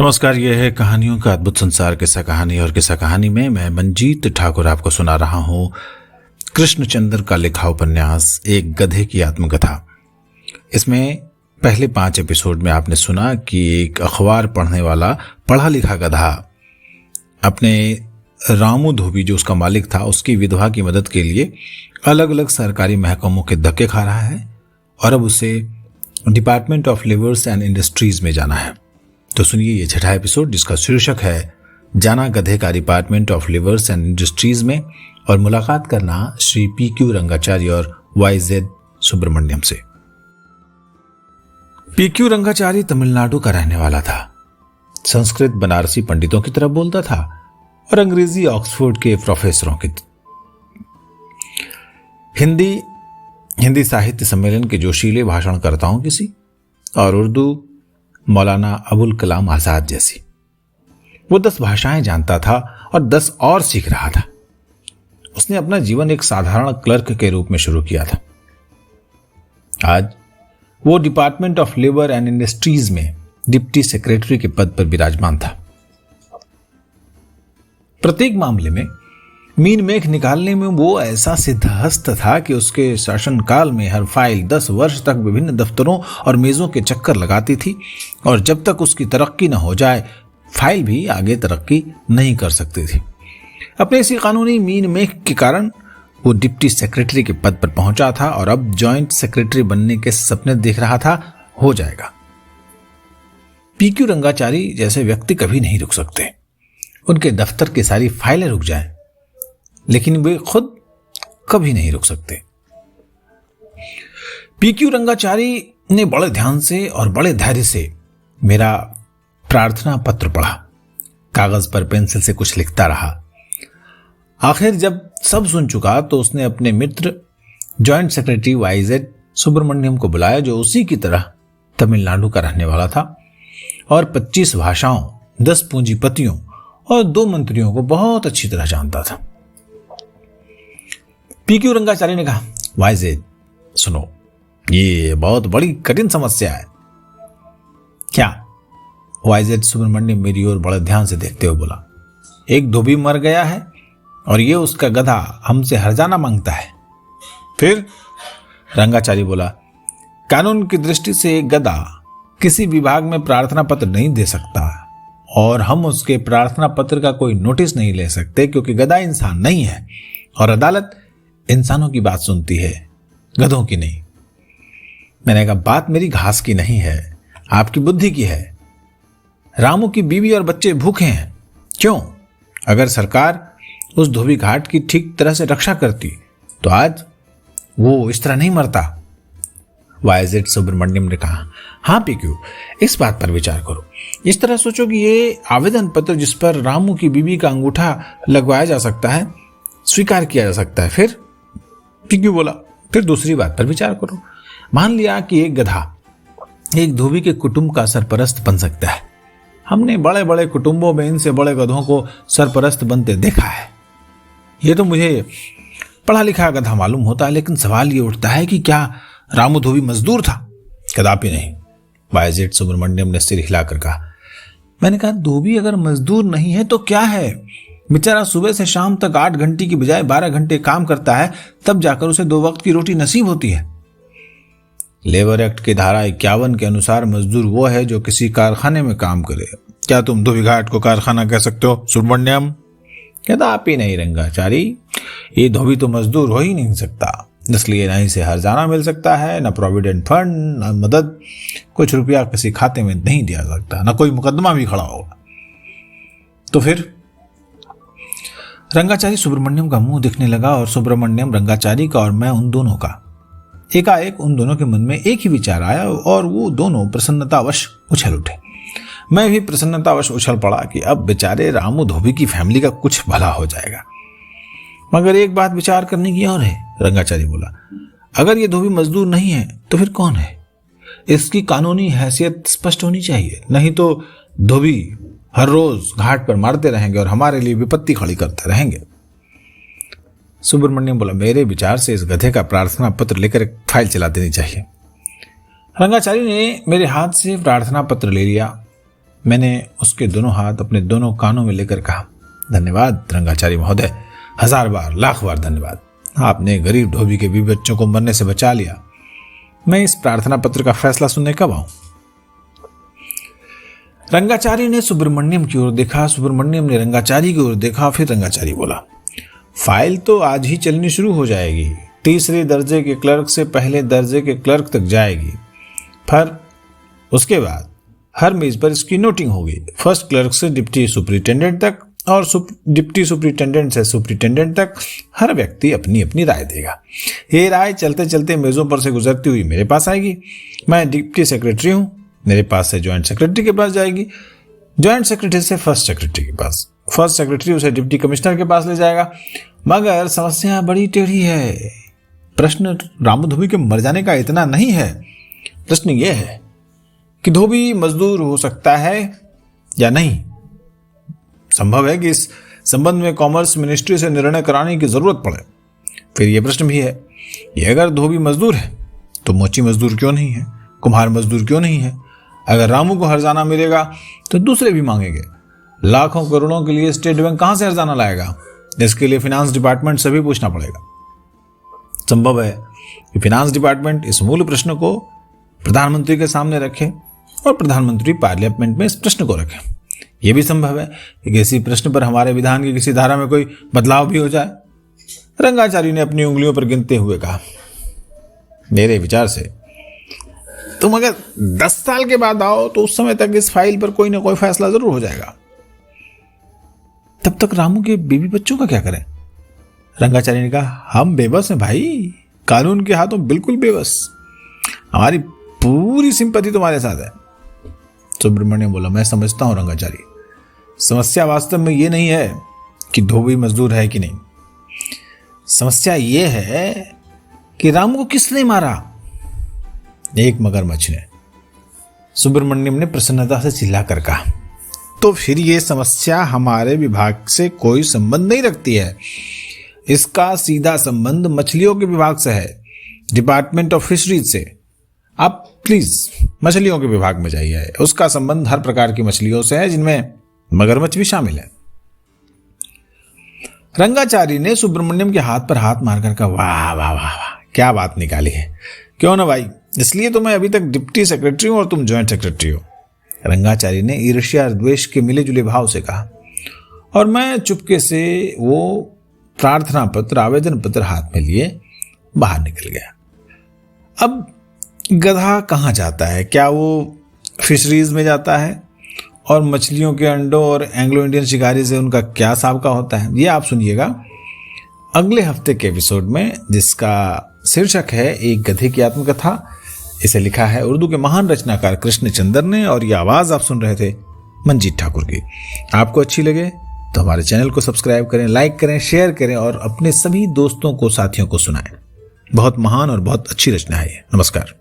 नमस्कार, यह है कहानियों का अद्भुत संसार किस्सा कहानी। और किस्सा कहानी में मैं मंजीत ठाकुर आपको सुना रहा हूं कृष्णचंद्र का लिखा उपन्यास एक गधे की आत्मकथा। इसमें पहले 5 एपिसोड में आपने सुना कि एक अखबार पढ़ने वाला पढ़ा लिखा गधा अपने रामू धोबी जो उसका मालिक था उसकी विधवा की मदद के लिए अलग अलग सरकारी महकमों के धक्के खा रहा है और अब उसे department of labours and industries में जाना है। तो सुनिए ये 6ठा एपिसोड जिसका शीर्षक है जाना गधे का department of labours and industries में और मुलाकात करना श्री PQ रंगाचारी और YZ सुब्रमण्यम से। PQ रंगाचारी तमिलनाडु का रहने वाला था। संस्कृत बनारसी पंडितों की तरह बोलता था और अंग्रेजी ऑक्सफोर्ड के प्रोफेसरों की। हिंदी साहित्य सम्मेलन के जोशीले भाषणकर्ताओं की सी और उर्दू मौलाना अबुल कलाम आजाद जैसी। वो 10 भाषाएं जानता था और 10 और सीख रहा था। उसने अपना जीवन एक साधारण क्लर्क के रूप में शुरू किया था। आज वो department of labour and industries में डिप्टी सेक्रेटरी के पद पर विराजमान था। प्रत्येक मामले में मीन मेख निकालने में वो ऐसा सिद्धहस्त था कि उसके शासनकाल में हर फाइल 10 वर्ष तक विभिन्न दफ्तरों और मेजों के चक्कर लगाती थी और जब तक उसकी तरक्की न हो जाए फाइल भी आगे तरक्की नहीं कर सकती थी। अपने इसी कानूनी मीन मेख के कारण वो डिप्टी सेक्रेटरी के पद पर पहुंचा था और अब जॉइंट सेक्रेटरी बनने के सपने देख रहा था हो जाएगा। PQ रंगाचारी जैसे व्यक्ति कभी नहीं रुक सकते। उनके दफ्तर की सारी फाइलें रुक जाएं, लेकिन वे खुद कभी नहीं रुक सकते। PQ रंगाचारी ने बड़े ध्यान से और बड़े धैर्य से मेरा प्रार्थना पत्र पढ़ा। कागज पर पेंसिल से कुछ लिखता रहा। आखिर जब सब सुन चुका तो उसने अपने मित्र जॉइंट सेक्रेटरी YZ सुब्रमण्यम को बुलाया जो उसी की तरह तमिलनाडु का रहने वाला था और 25 भाषाओं 10 पूंजीपतियों और 2 मंत्रियों को बहुत अच्छी तरह जानता था। PQ रंगाचारी ने कहा, YZ सुनो, ये बहुत बड़ी कठिन समस्या है। क्या? YZ सुब्रमण्यम मेरी ओर बड़े ध्यान से देखते हुए बोला, एक धोबी मर गया है और ये उसका गधा हमसे हर्जाना मांगता है। फिर रंगाचारी बोला, कानून की दृष्टि से एक गधा किसी विभाग में प्रार्थना पत्र नहीं दे सकता और हम उसके प्रार्थना पत्र का कोई नोटिस नहीं ले सकते क्योंकि गधा इंसान नहीं है और अदालत इंसानों की बात सुनती है, गधों की नहीं। मैंने कहा, बात मेरी घास की नहीं है, आपकी बुद्धि की है। रामू की बीवी और बच्चे भूखे हैं। क्यों? अगर सरकार उस धोबी घाट की ठीक तरह से रक्षा करती तो आज वो इस तरह नहीं मरता। YZ सुब्रमण्यम ने कहा, हाँ PQ, इस बात पर विचार करो। इस तरह सोचो कि ये आवेदन पत्र जिस पर रामू की बीवी का अंगूठा लगवाया जा सकता है स्वीकार किया जा सकता है। फिर PQ बोला, फिर दूसरी बात पर विचार करो। मान लिया कि एक गधा एक धोबी के कुटुंब का सरपरस्त बन सकता है। हमने बड़े बड़े कुटुंबों में इनसे बड़े गधों को सरपरस्त बनते देखा है। ये तो मुझे पढ़ा लिखा गधा मालूम होता है, लेकिन सवाल ये उठता है कि क्या रामू धोबी मजदूर था? कदापि नहीं, YZ सुब्रमण्यम ने सिर हिलाकर कहा। मैंने कहा, धोबी अगर मजदूर नहीं है तो क्या है? बेचारा सुबह से शाम तक 8 घंटे की बजाय 12 घंटे काम करता है, तब जाकर उसे 2 वक्त की रोटी नसीब होती है। लेबर एक्ट की धारा 51 के अनुसार मजदूर वो है जो किसी कारखाने में काम करे। क्या तुम धोबी घाट को कारखाना कह सकते हो सुब्रमण्यम? कहता, आप ही नहीं रंगाचारी, ये धोबी तो मजदूर हो ही नहीं सकता, इसलिए ना इसे हर्जाना मिल सकता है, ना प्रोविडेंट फंड, ना मदद। कुछ रुपया किसी खाते में नहीं दिया सकता, ना कोई मुकदमा भी खड़ा होगा। तो फिर रंगाचारी सुब्रमण्यम का मुंह दिखने लगा और सुब्रमण्यम रंगाचारी का और मैं उन दोनों का। एकाएक उन दोनों के मन में एक ही विचार आया और वो दोनों प्रसन्नतावश उछल उठे। मैं भी प्रसन्नतावश उछल पड़ा कि अब बेचारे रामू धोबी की फैमिली का कुछ भला हो जाएगा। मगर एक बात विचार करने की और है, रंगाचारी बोला, अगर ये धोबी मजदूर नहीं है तो फिर कौन है? इसकी कानूनी हैसियत स्पष्ट होनी चाहिए, नहीं तो धोबी हर रोज घाट पर मारते रहेंगे और हमारे लिए विपत्ति खड़ी करते रहेंगे। सुब्रमण्यम बोला, मेरे विचार से इस गधे का प्रार्थना पत्र लेकर एक फाइल चला देनी चाहिए। रंगाचारी ने मेरे हाथ से प्रार्थना पत्र ले लिया मैंने उसके दोनों हाथ अपने दोनों कानों में लेकर कहा, धन्यवाद रंगाचारी महोदय, 1000 बार, लाख बार धन्यवाद। आपने गरीब धोबी के बीवी बच्चों को मरने से बचा लिया। मैं इस प्रार्थना पत्र का फैसला सुनने कब आऊं? रंगाचारी ने सुब्रमण्यम की ओर देखा, सुब्रमण्यम ने रंगाचारी की ओर देखा। फिर रंगाचारी बोला, फाइल तो आज ही चलनी शुरू हो जाएगी। तीसरे दर्जे के क्लर्क से पहले दर्जे के क्लर्क तक जाएगी। फिर उसके बाद हर मेज पर इसकी नोटिंग होगी। फर्स्ट क्लर्क से डिप्टी सुपरिटेंडेंट तक और डिप्टी सुपरिटेंडेंट से सुपरिटेंडेंट तक हर व्यक्ति अपनी अपनी राय देगा। ये राय चलते चलते मेजों पर से गुजरती हुई मेरे पास आएगी। मैं डिप्टी सेक्रेटरी हूं, मेरे पास से ज्वाइंट सेक्रेटरी के पास जाएगी, ज्वाइंट सेक्रेटरी से फर्स्ट सेक्रेटरी के पास, फर्स्ट सेक्रेटरी उसे डिप्टी कमिश्नर के पास ले जाएगा। मगर समस्या बड़ी टेढ़ी है। प्रश्न रामू धोबी के मर जाने का इतना नहीं है। प्रश्न यह है कि धोबी मजदूर हो सकता है या नहीं। संभव है कि इस संबंध में कॉमर्स मिनिस्ट्री से निर्णय कराने की जरूरत पड़े। फिर यह प्रश्न भी है कि अगर धोबी मजदूर है तो मोची मजदूर क्यों नहीं है, कुम्हार मजदूर क्यों नहीं है? अगर रामू को हर्जाना मिलेगा तो दूसरे भी मांगेंगे। लाखों करोड़ों के लिए स्टेट बैंक कहां से हर्जाना लाएगा? इसके लिए फाइनेंस डिपार्टमेंट से भी पूछना पड़ेगा। संभव है कि फाइनेंस डिपार्टमेंट इस मूल प्रश्न को प्रधानमंत्री के सामने रखे और प्रधानमंत्री पार्लियामेंट में इस प्रश्न को रखे। यह भी संभव है कि किसी प्रश्न पर हमारे विधान की किसी धारा में कोई बदलाव भी हो जाए। रंगाचारी ने अपनी उंगलियों पर गिनते हुए कहा, मेरे विचार से तुम अगर 10 साल के बाद आओ तो उस समय तक इस फाइल पर कोई ना कोई फैसला जरूर हो जाएगा। तब तक रामू के बीवी बच्चों का क्या करें? रंगाचारी ने कहा, हम बेबस हैं भाई, कानून के हाथों बिल्कुल बेबस। हमारी पूरी सिंपैथी तुम्हारे साथ है। सुब्रमण्यम बोला, मैं समझता हूं रंगाचारी, समस्या वास्तव में ये नहीं है कि धोबी मजदूर है कि नहीं। समस्या ये है कि रामू को किसने मारा? एक मगरमच्छ ने। सुब्रमण्यम ने प्रसन्नता से चिल्लाकर कहा, तो फिर यह समस्या हमारे विभाग से कोई संबंध नहीं रखती है। इसका सीधा संबंध मछलियों के विभाग से है, डिपार्टमेंट ऑफ फिशरीज से। आप प्लीज मछलियों के विभाग में जाइए। उसका संबंध हर प्रकार की मछलियों से है, जिनमें मगरमच्छ भी शामिल है। रंगाचारी ने सुब्रमण्यम के हाथ पर हाथ मारकर कहा, वाह वाह वाह वाह, क्या बात निकाली है। क्यों ना भाई, इसलिए तो मैं अभी तक डिप्टी सेक्रेटरी हूं और तुम ज्वाइंट सेक्रेटरी हो। रंगाचारी ने ईर्ष्या द्वेष के मिले जुले भाव से कहा, और मैं चुपके से वो प्रार्थना पत्र, आवेदन पत्र हाथ में लिए बाहर निकल गया। अब गधा कहाँ जाता है? क्या वो फिशरीज में जाता है? और मछलियों के अंडों और एंग्लो इंडियन शिकारी से उनका क्या साबका होता है, ये आप सुनिएगा अगले हफ्ते के एपिसोड में, जिसका शीर्षक है एक गधे की आत्मकथा। इसे लिखा है उर्दू के महान रचनाकार कृष्ण चंद्र ने, और ये आवाज आप सुन रहे थे मंजीत ठाकुर की। आपको अच्छी लगे तो हमारे चैनल को सब्सक्राइब करें, लाइक करें, शेयर करें और अपने सभी दोस्तों को, साथियों को सुनाएं। बहुत महान और बहुत अच्छी रचना है ये। नमस्कार।